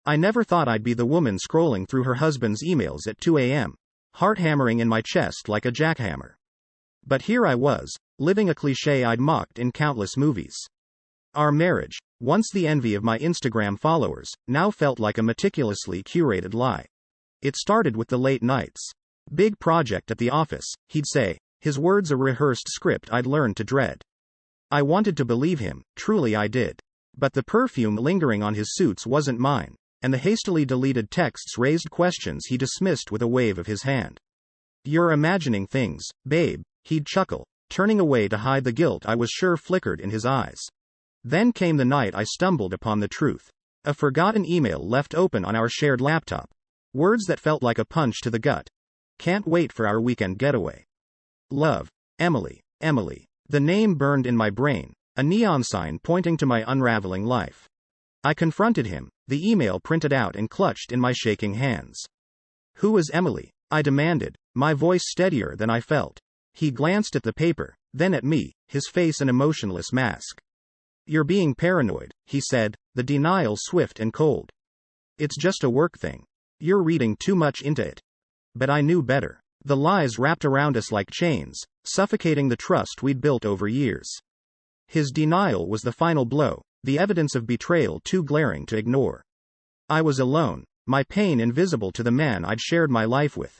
I never thought I'd be the woman scrolling through her husband's emails at 2 a.m., heart hammering in my chest like a jackhammer. But here I was, living a cliché I'd mocked in countless movies. Our marriage, once the envy of my Instagram followers, now felt like a meticulously curated lie. It started with the late nights. Big project at the office, he'd say, his words a rehearsed script I'd learned to dread. I wanted to believe him, truly I did. But the perfume lingering on his suits wasn't mine, and the hastily deleted texts raised questions he dismissed with a wave of his hand. "You're imagining things, babe," he'd chuckle, turning away to hide the guilt I was sure flickered in his eyes. Then came the night I stumbled upon the truth. A forgotten email left open on our shared laptop. Words that felt like a punch to the gut. "Can't wait for our weekend getaway. Love, Emily." Emily. The name burned in my brain, a neon sign pointing to my unraveling life. I confronted him, the email printed out and clutched in my shaking hands. "Who is Emily?" I demanded, my voice steadier than I felt. He glanced at the paper, then at me, his face an emotionless mask. "You're being paranoid," he said, the denial swift and cold. "It's just a work thing. You're reading too much into it." But I knew better. The lies wrapped around us like chains, suffocating the trust we'd built over years. His denial was the final blow, the evidence of betrayal too glaring to ignore. I was alone, my pain invisible to the man I'd shared my life with.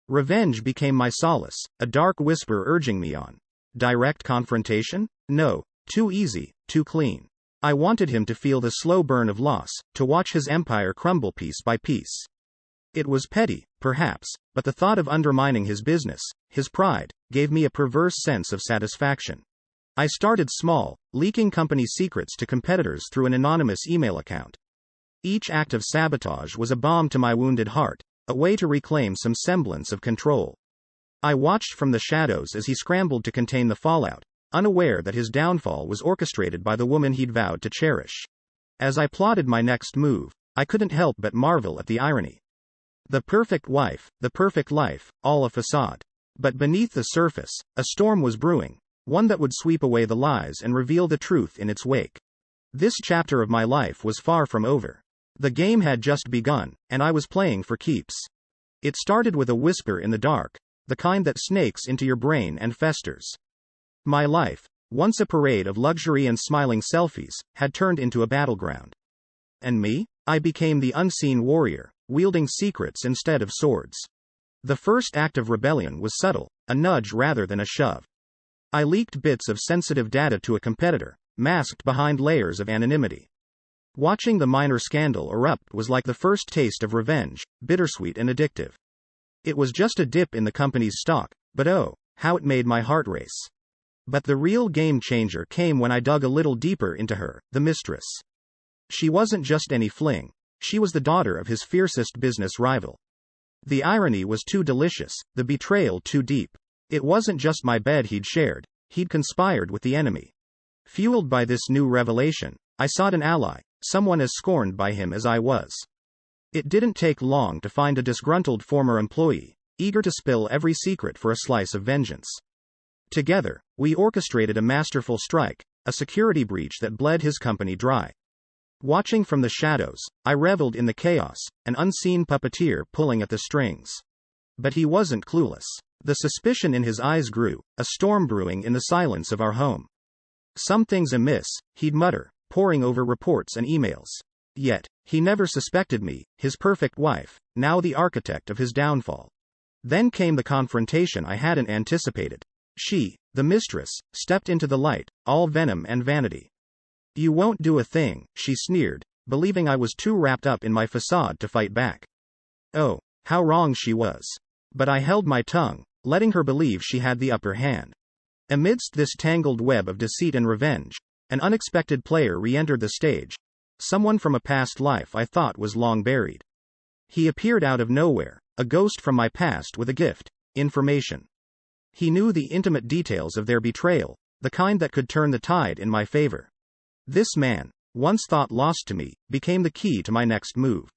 Revenge became my solace, a dark whisper urging me on. Direct confrontation? No, too easy, too clean. I wanted him to feel the slow burn of loss, to watch his empire crumble piece by piece. It was petty, perhaps, but the thought of undermining his business, his pride, gave me a perverse sense of satisfaction. I started small, leaking company secrets to competitors through an anonymous email account. Each act of sabotage was a balm to my wounded heart, a way to reclaim some semblance of control. I watched from the shadows as he scrambled to contain the fallout, unaware that his downfall was orchestrated by the woman he'd vowed to cherish. As I plotted my next move, I couldn't help but marvel at the irony. The perfect wife, the perfect life, all a facade. But beneath the surface, a storm was brewing, one that would sweep away the lies and reveal the truth in its wake. This chapter of my life was far from over. The game had just begun, and I was playing for keeps. It started with a whisper in the dark, the kind that snakes into your brain and festers. My life, once a parade of luxury and smiling selfies, had turned into a battleground. And me? I became the unseen warrior, wielding secrets instead of swords. The first act of rebellion was subtle, a nudge rather than a shove. I leaked bits of sensitive data to a competitor, masked behind layers of anonymity. Watching the minor scandal erupt was like the first taste of revenge, bittersweet and addictive. It was just a dip in the company's stock, but oh, how it made my heart race. But the real game changer came when I dug a little deeper into her, the mistress. She wasn't just any fling. She was the daughter of his fiercest business rival. The irony was too delicious, the betrayal too deep. It wasn't just my bed he'd shared, he'd conspired with the enemy. Fueled by this new revelation, I sought an ally, someone as scorned by him as I was. It didn't take long to find a disgruntled former employee, eager to spill every secret for a slice of vengeance. Together, we orchestrated a masterful strike, a security breach that bled his company dry. Watching from the shadows, I reveled in the chaos, an unseen puppeteer pulling at the strings. But he wasn't clueless. The suspicion in his eyes grew, a storm brewing in the silence of our home. "Something's amiss," he'd mutter, poring over reports and emails. Yet, he never suspected me, his perfect wife, now the architect of his downfall. Then came the confrontation I hadn't anticipated. She, the mistress, stepped into the light, all venom and vanity. "You won't do a thing," she sneered, believing I was too wrapped up in my facade to fight back. Oh, how wrong she was. But I held my tongue, letting her believe she had the upper hand. Amidst this tangled web of deceit and revenge, an unexpected player re-entered the stage. Someone from a past life I thought was long buried. He appeared out of nowhere, a ghost from my past with a gift, information. He knew the intimate details of their betrayal, the kind that could turn the tide in my favor. This man, once thought lost to me, became the key to my next move.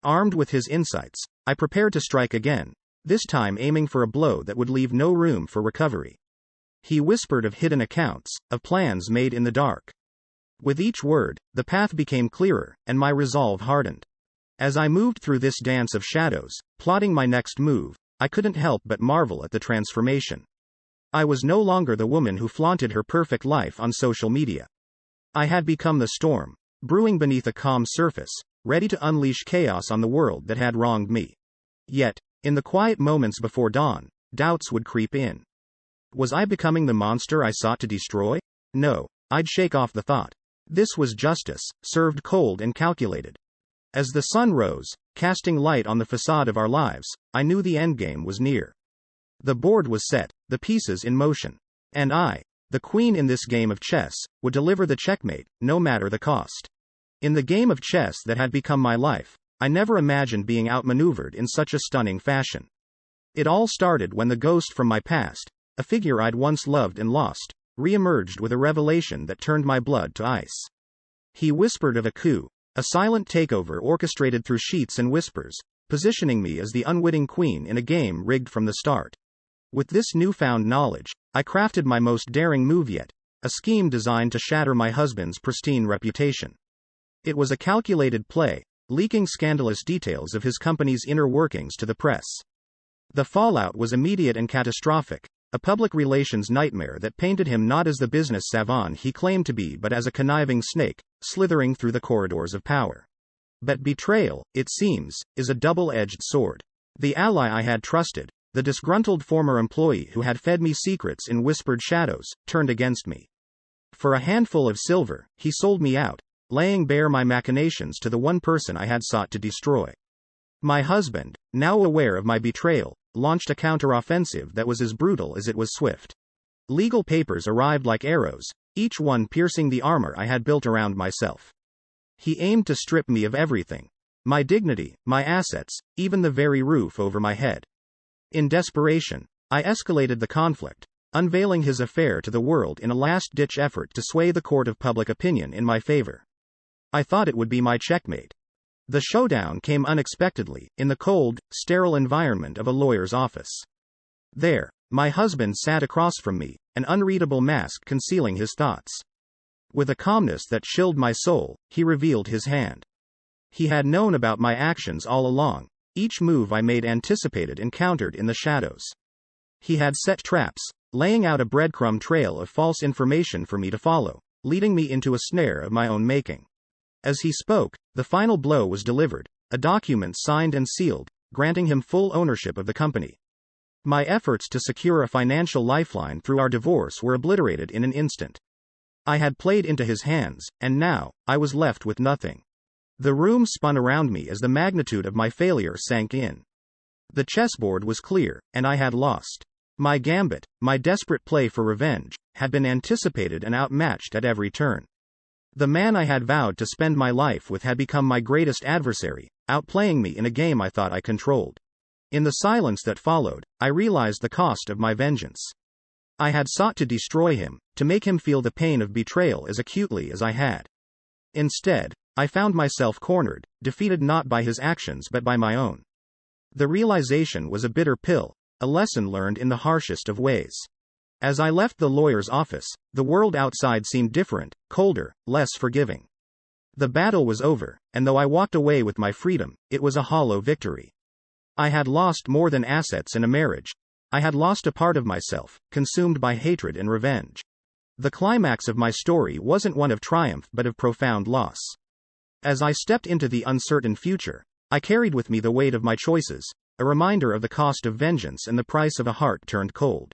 Armed with his insights, I prepared to strike again, this time aiming for a blow that would leave no room for recovery. He whispered of hidden accounts, of plans made in the dark. With each word, the path became clearer, and my resolve hardened. As I moved through this dance of shadows, plotting my next move, I couldn't help but marvel at the transformation. I was no longer the woman who flaunted her perfect life on social media. I had become the storm, brewing beneath a calm surface, ready to unleash chaos on the world that had wronged me. Yet, in the quiet moments before dawn, doubts would creep in. Was I becoming the monster I sought to destroy? No, I'd shake off the thought. This was justice, served cold and calculated. As the sun rose, casting light on the facade of our lives, I knew the endgame was near. The board was set, the pieces in motion. And I, the queen in this game of chess, would deliver the checkmate, no matter the cost. In the game of chess that had become my life, I never imagined being outmaneuvered in such a stunning fashion. It all started when the ghost from my past, a figure I'd once loved and lost, re-emerged with a revelation that turned my blood to ice. He whispered of a coup, a silent takeover orchestrated through sheets and whispers, positioning me as the unwitting queen in a game rigged from the start. With this newfound knowledge, I crafted my most daring move yet, a scheme designed to shatter my husband's pristine reputation. It was a calculated play, leaking scandalous details of his company's inner workings to the press. The fallout was immediate and catastrophic, a public relations nightmare that painted him not as the business savant he claimed to be but as a conniving snake, slithering through the corridors of power. But betrayal, it seems, is a double-edged sword. The ally I had trusted, the disgruntled former employee who had fed me secrets in whispered shadows, turned against me. For a handful of silver, he sold me out, laying bare my machinations to the one person I had sought to destroy. My husband, now aware of my betrayal, launched a counteroffensive that was as brutal as it was swift. Legal papers arrived like arrows, each one piercing the armor I had built around myself. He aimed to strip me of everything: my dignity, my assets, even the very roof over my head. In desperation, I escalated the conflict, unveiling his affair to the world in a last-ditch effort to sway the court of public opinion in my favor. I thought it would be my checkmate. The showdown came unexpectedly, in the cold, sterile environment of a lawyer's office. There, my husband sat across from me, an unreadable mask concealing his thoughts. With a calmness that chilled my soul, he revealed his hand. He had known about my actions all along, each move I made anticipated and countered in the shadows. He had set traps, laying out a breadcrumb trail of false information for me to follow, leading me into a snare of my own making. As he spoke, the final blow was delivered, a document signed and sealed, granting him full ownership of the company. My efforts to secure a financial lifeline through our divorce were obliterated in an instant. I had played into his hands, and now, I was left with nothing. The room spun around me as the magnitude of my failure sank in. The chessboard was clear, and I had lost. My gambit, my desperate play for revenge, had been anticipated and outmatched at every turn. The man I had vowed to spend my life with had become my greatest adversary, outplaying me in a game I thought I controlled. In the silence that followed, I realized the cost of my vengeance. I had sought to destroy him, to make him feel the pain of betrayal as acutely as I had. Instead, I found myself cornered, defeated not by his actions but by my own. The realization was a bitter pill, a lesson learned in the harshest of ways. As I left the lawyer's office, the world outside seemed different, colder, less forgiving. The battle was over, and though I walked away with my freedom, it was a hollow victory. I had lost more than assets and a marriage. I had lost a part of myself, consumed by hatred and revenge. The climax of my story wasn't one of triumph but of profound loss. As I stepped into the uncertain future, I carried with me the weight of my choices, a reminder of the cost of vengeance and the price of a heart turned cold.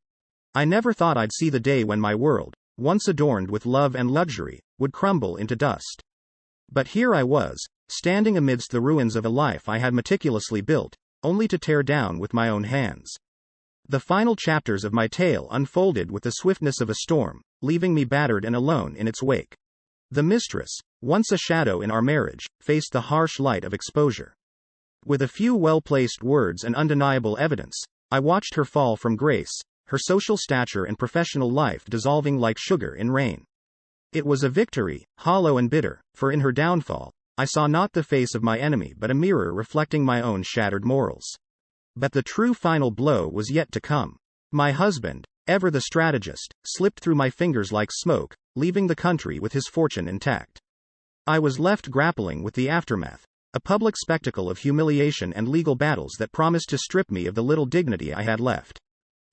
I never thought I'd see the day when my world, once adorned with love and luxury, would crumble into dust. But here I was, standing amidst the ruins of a life I had meticulously built, only to tear down with my own hands. The final chapters of my tale unfolded with the swiftness of a storm, leaving me battered and alone in its wake. The mistress, once a shadow in our marriage, faced the harsh light of exposure. With a few well-placed words and undeniable evidence, I watched her fall from grace, her social stature and professional life dissolving like sugar in rain. It was a victory, hollow and bitter, for in her downfall, I saw not the face of my enemy but a mirror reflecting my own shattered morals. But the true final blow was yet to come. My husband, ever the strategist, slipped through my fingers like smoke, leaving the country with his fortune intact. I was left grappling with the aftermath, a public spectacle of humiliation and legal battles that promised to strip me of the little dignity I had left.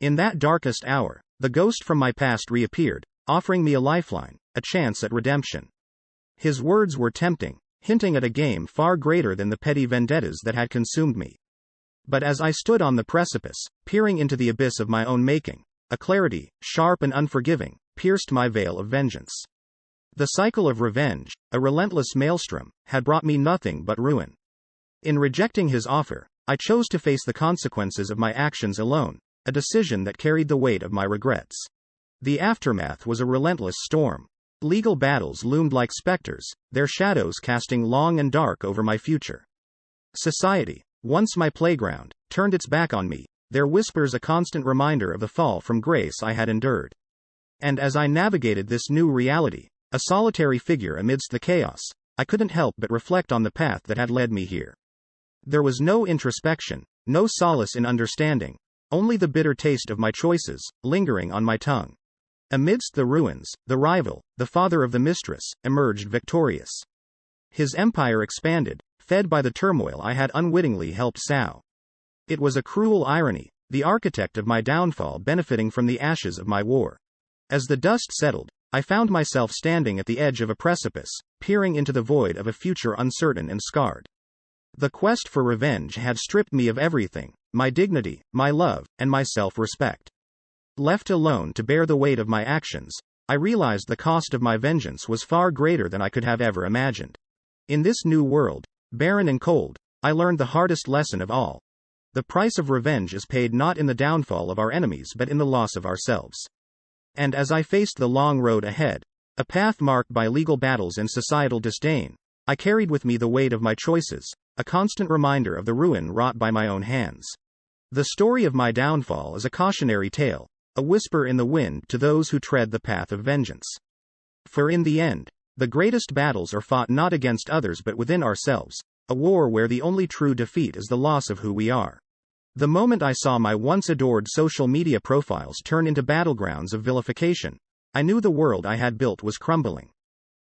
In that darkest hour, the ghost from my past reappeared, offering me a lifeline, a chance at redemption. His words were tempting, hinting at a game far greater than the petty vendettas that had consumed me. But as I stood on the precipice, peering into the abyss of my own making, a clarity, sharp and unforgiving, pierced my veil of vengeance. The cycle of revenge, a relentless maelstrom, had brought me nothing but ruin. In rejecting his offer, I chose to face the consequences of my actions alone, a decision that carried the weight of my regrets. The aftermath was a relentless storm. Legal battles loomed like specters, their shadows casting long and dark over my future. Society, once my playground, turned its back on me, their whispers a constant reminder of the fall from grace I had endured. And as I navigated this new reality, a solitary figure amidst the chaos, I couldn't help but reflect on the path that had led me here. There was no introspection, no solace in understanding, only the bitter taste of my choices, lingering on my tongue. Amidst the ruins, the rival, the father of the mistress, emerged victorious. His empire expanded, fed by the turmoil I had unwittingly helped sow. It was a cruel irony, the architect of my downfall benefiting from the ashes of my war. As the dust settled, I found myself standing at the edge of a precipice, peering into the void of a future uncertain and scarred. The quest for revenge had stripped me of everything, my dignity, my love, and my self-respect. Left alone to bear the weight of my actions, I realized the cost of my vengeance was far greater than I could have ever imagined. In this new world, barren and cold, I learned the hardest lesson of all. The price of revenge is paid not in the downfall of our enemies but in the loss of ourselves. And as I faced the long road ahead, a path marked by legal battles and societal disdain, I carried with me the weight of my choices, a constant reminder of the ruin wrought by my own hands. The story of my downfall is a cautionary tale, a whisper in the wind to those who tread the path of vengeance. For in the end, the greatest battles are fought not against others but within ourselves, a war where the only true defeat is the loss of who we are. The moment I saw my once adored social media profiles turn into battlegrounds of vilification, I knew the world I had built was crumbling.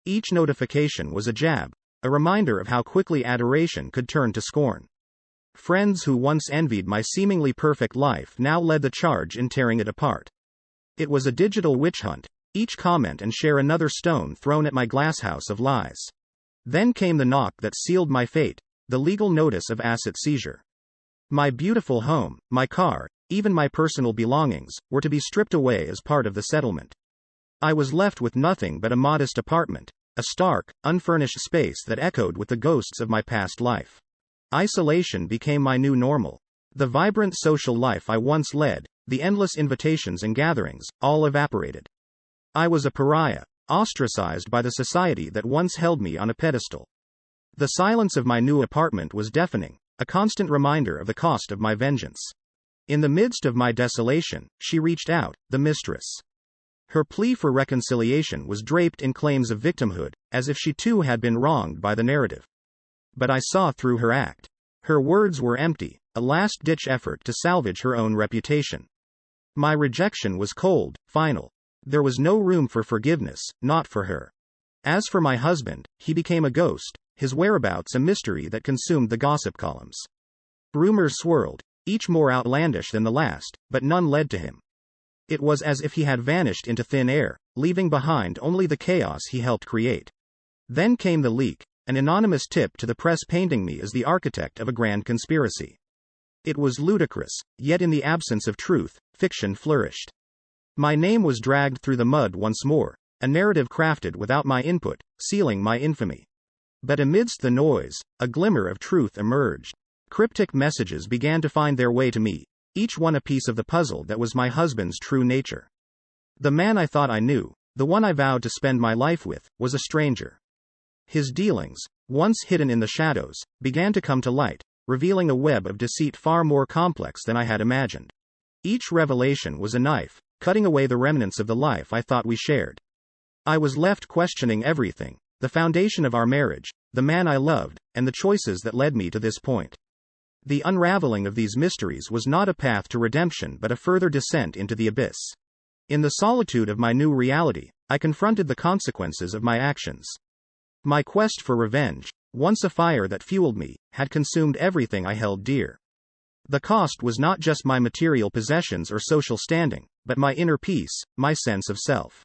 Each notification was a jab, a reminder of how quickly adoration could turn to scorn. Friends who once envied my seemingly perfect life now led the charge in tearing it apart. It was a digital witch hunt, each comment and share another stone thrown at my glasshouse of lies. Then came the knock that sealed my fate, the legal notice of asset seizure. My beautiful home, my car, even my personal belongings, were to be stripped away as part of the settlement. I was left with nothing but a modest apartment, a stark, unfurnished space that echoed with the ghosts of my past life. Isolation became my new normal. The vibrant social life I once led, the endless invitations and gatherings, all evaporated. I was a pariah, ostracized by the society that once held me on a pedestal. The silence of my new apartment was deafening, a constant reminder of the cost of my vengeance. In the midst of my desolation, she reached out, the mistress. Her plea for reconciliation was draped in claims of victimhood, as if she too had been wronged by the narrative. But I saw through her act. Her words were empty, a last-ditch effort to salvage her own reputation. My rejection was cold, final. There was no room for forgiveness, not for her. As for my husband, he became a ghost, his whereabouts a mystery that consumed the gossip columns. Rumors swirled, each more outlandish than the last, but none led to him. It was as if he had vanished into thin air, leaving behind only the chaos he helped create. Then came the leak, an anonymous tip to the press painting me as the architect of a grand conspiracy. It was ludicrous, yet in the absence of truth, fiction flourished. My name was dragged through the mud once more, a narrative crafted without my input, sealing my infamy. But amidst the noise, a glimmer of truth emerged. Cryptic messages began to find their way to me, each one a piece of the puzzle that was my husband's true nature. The man I thought I knew, the one I vowed to spend my life with, was a stranger. His dealings, once hidden in the shadows, began to come to light, revealing a web of deceit far more complex than I had imagined. Each revelation was a knife, cutting away the remnants of the life I thought we shared. I was left questioning everything, the foundation of our marriage, the man I loved, and the choices that led me to this point. The unraveling of these mysteries was not a path to redemption but a further descent into the abyss. In the solitude of my new reality, I confronted the consequences of my actions. My quest for revenge, once a fire that fueled me, had consumed everything I held dear. The cost was not just my material possessions or social standing, but my inner peace, my sense of self.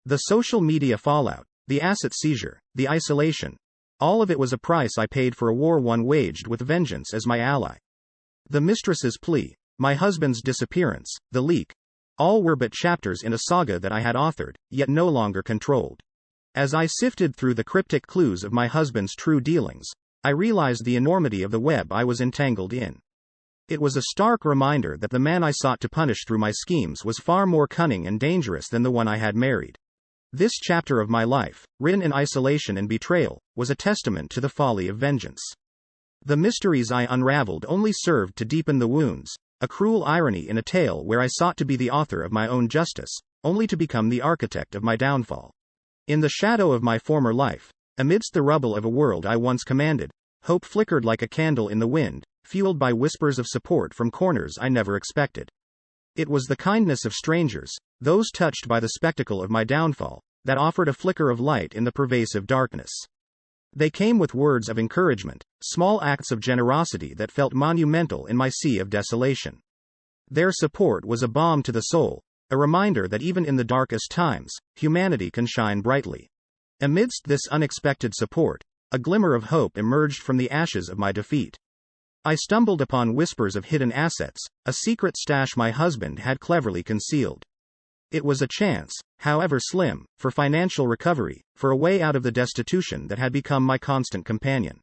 The social media fallout, the asset seizure, the isolation, all of it was a price I paid for a war one waged with vengeance as my ally. The mistress's plea, my husband's disappearance, the leak, all were but chapters in a saga that I had authored, yet no longer controlled. As I sifted through the cryptic clues of my husband's true dealings, I realized the enormity of the web I was entangled in. It was a stark reminder that the man I sought to punish through my schemes was far more cunning and dangerous than the one I had married. This chapter of my life, written in isolation and betrayal, was a testament to the folly of vengeance. The mysteries I unraveled only served to deepen the wounds, a cruel irony in a tale where I sought to be the author of my own justice, only to become the architect of my downfall. In the shadow of my former life, amidst the rubble of a world I once commanded, hope flickered like a candle in the wind, fueled by whispers of support from corners I never expected. It was the kindness of strangers, those touched by the spectacle of my downfall, that offered a flicker of light in the pervasive darkness. They came with words of encouragement, small acts of generosity that felt monumental in my sea of desolation. Their support was a balm to the soul, a reminder that even in the darkest times, humanity can shine brightly. Amidst this unexpected support, a glimmer of hope emerged from the ashes of my defeat. I stumbled upon whispers of hidden assets, a secret stash my husband had cleverly concealed. It was a chance, however slim, for financial recovery, for a way out of the destitution that had become my constant companion.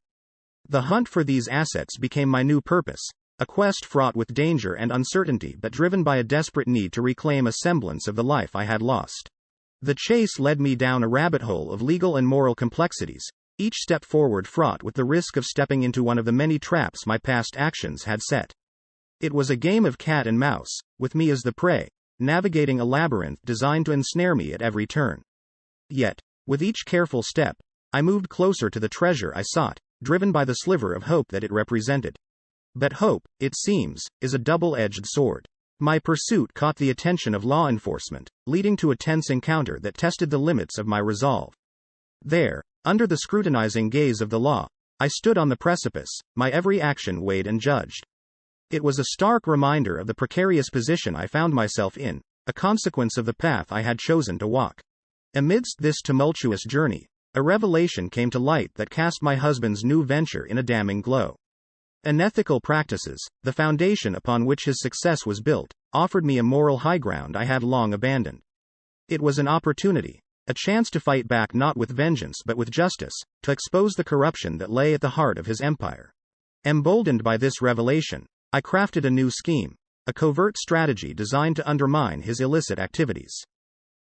The hunt for these assets became my new purpose, a quest fraught with danger and uncertainty but driven by a desperate need to reclaim a semblance of the life I had lost. The chase led me down a rabbit hole of legal and moral complexities, each step forward fraught with the risk of stepping into one of the many traps my past actions had set. It was a game of cat and mouse, with me as the prey, navigating a labyrinth designed to ensnare me at every turn. Yet, with each careful step, I moved closer to the treasure I sought, driven by the sliver of hope that it represented. But hope, it seems, is a double-edged sword. My pursuit caught the attention of law enforcement, leading to a tense encounter that tested the limits of my resolve. There, under the scrutinizing gaze of the law, I stood on the precipice, my every action weighed and judged. It was a stark reminder of the precarious position I found myself in, a consequence of the path I had chosen to walk. Amidst this tumultuous journey, a revelation came to light that cast my husband's new venture in a damning glow. Unethical practices, the foundation upon which his success was built, offered me a moral high ground I had long abandoned. It was an opportunity, a chance to fight back not with vengeance but with justice, to expose the corruption that lay at the heart of his empire. Emboldened by this revelation, I crafted a new scheme, a covert strategy designed to undermine his illicit activities.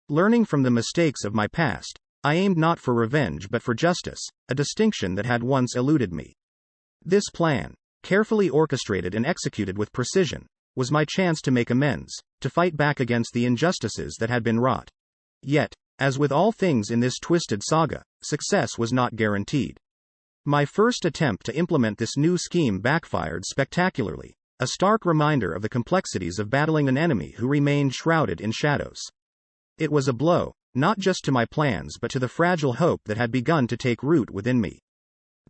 Learning from the mistakes of my past, I aimed not for revenge but for justice, a distinction that had once eluded me. This plan, carefully orchestrated and executed with precision, was my chance to make amends, to fight back against the injustices that had been wrought. Yet, as with all things in this twisted saga, success was not guaranteed. My first attempt to implement this new scheme backfired spectacularly, a stark reminder of the complexities of battling an enemy who remained shrouded in shadows. It was a blow, not just to my plans but to the fragile hope that had begun to take root within me.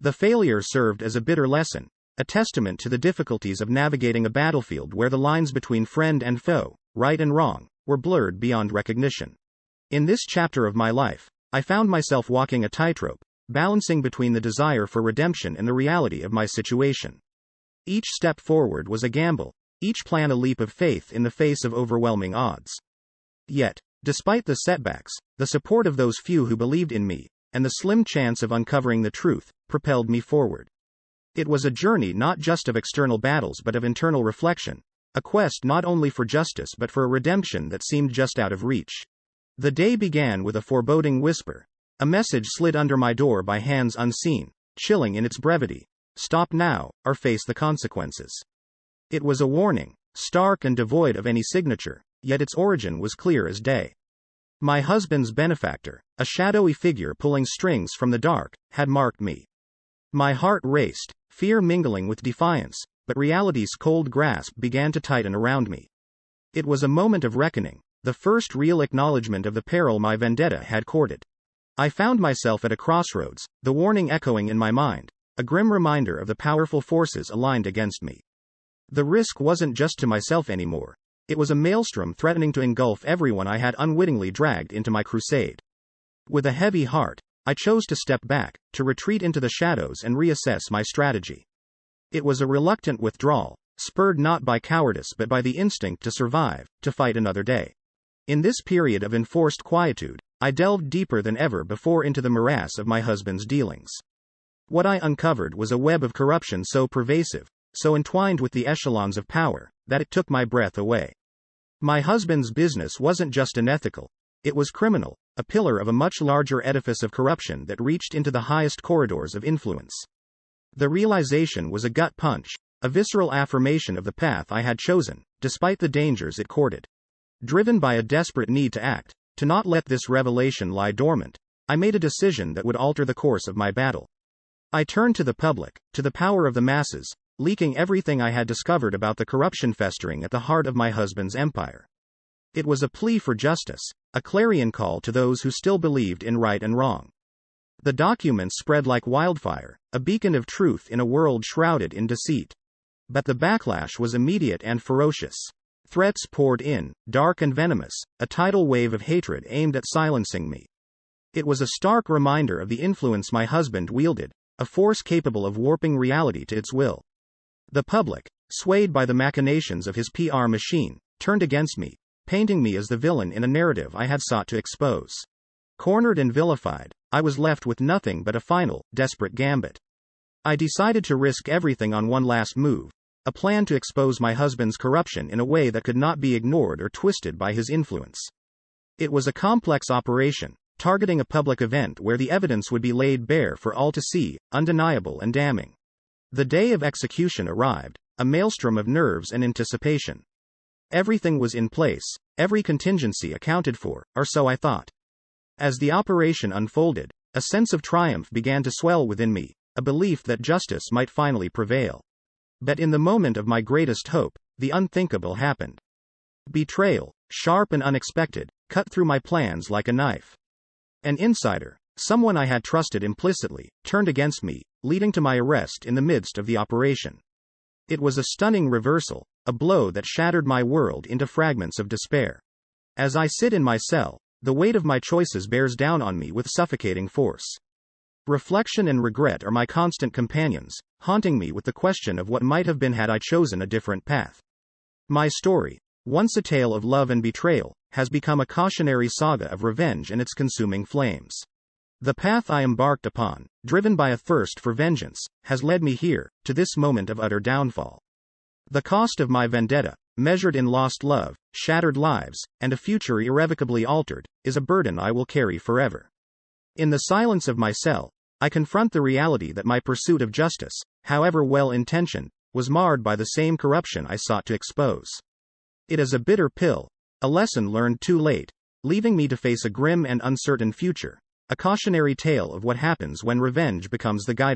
The failure served as a bitter lesson, a testament to the difficulties of navigating a battlefield where the lines between friend and foe, right and wrong, were blurred beyond recognition. In this chapter of my life, I found myself walking a tightrope, balancing between the desire for redemption and the reality of my situation. Each step forward was a gamble, each plan a leap of faith in the face of overwhelming odds. Yet, despite the setbacks, the support of those few who believed in me, and the slim chance of uncovering the truth, propelled me forward. It was a journey not just of external battles but of internal reflection, a quest not only for justice but for a redemption that seemed just out of reach. The day began with a foreboding whisper. A message slid under my door by hands unseen, chilling in its brevity. Stop now, or face the consequences. It was a warning, stark and devoid of any signature, yet its origin was clear as day. My husband's benefactor, a shadowy figure pulling strings from the dark, had marked me. My heart raced, fear mingling with defiance, but reality's cold grasp began to tighten around me. It was a moment of reckoning, the first real acknowledgement of the peril my vendetta had courted. I found myself at a crossroads, the warning echoing in my mind, a grim reminder of the powerful forces aligned against me. The risk wasn't just to myself anymore. It was a maelstrom threatening to engulf everyone I had unwittingly dragged into my crusade. With a heavy heart, I chose to step back, to retreat into the shadows and reassess my strategy. It was a reluctant withdrawal, spurred not by cowardice but by the instinct to survive, to fight another day. In this period of enforced quietude, I delved deeper than ever before into the morass of my husband's dealings. What I uncovered was a web of corruption so pervasive, so entwined with the echelons of power, that it took my breath away. My husband's business wasn't just unethical, it was criminal, a pillar of a much larger edifice of corruption that reached into the highest corridors of influence. The realization was a gut punch, a visceral affirmation of the path I had chosen, despite the dangers it courted. Driven by a desperate need to act, to not let this revelation lie dormant, I made a decision that would alter the course of my battle. I turned to the public, to the power of the masses, leaking everything I had discovered about the corruption festering at the heart of my husband's empire. It was a plea for justice, a clarion call to those who still believed in right and wrong. The documents spread like wildfire, a beacon of truth in a world shrouded in deceit. But the backlash was immediate and ferocious. Threats poured in, dark and venomous, a tidal wave of hatred aimed at silencing me. It was a stark reminder of the influence my husband wielded, a force capable of warping reality to its will. The public, swayed by the machinations of his PR machine, turned against me, painting me as the villain in a narrative I had sought to expose. Cornered and vilified, I was left with nothing but a final, desperate gambit. I decided to risk everything on one last move, a plan to expose my husband's corruption in a way that could not be ignored or twisted by his influence. It was a complex operation, targeting a public event where the evidence would be laid bare for all to see, undeniable and damning. The day of execution arrived, a maelstrom of nerves and anticipation. Everything was in place, every contingency accounted for, or so I thought. As the operation unfolded, a sense of triumph began to swell within me, a belief that justice might finally prevail. But in the moment of my greatest hope, the unthinkable happened. Betrayal, sharp and unexpected, cut through my plans like a knife. An insider, someone I had trusted implicitly, turned against me, leading to my arrest in the midst of the operation. It was a stunning reversal, a blow that shattered my world into fragments of despair. As I sit in my cell, the weight of my choices bears down on me with suffocating force. Reflection and regret are my constant companions, haunting me with the question of what might have been had I chosen a different path. My story, once a tale of love and betrayal, has become a cautionary saga of revenge and its consuming flames. The path I embarked upon, driven by a thirst for vengeance, has led me here, to this moment of utter downfall. The cost of my vendetta, measured in lost love, shattered lives, and a future irrevocably altered, is a burden I will carry forever. In the silence of my cell, I confront the reality that my pursuit of justice, however well-intentioned, was marred by the same corruption I sought to expose. It is a bitter pill, a lesson learned too late, leaving me to face a grim and uncertain future, a cautionary tale of what happens when revenge becomes the guiding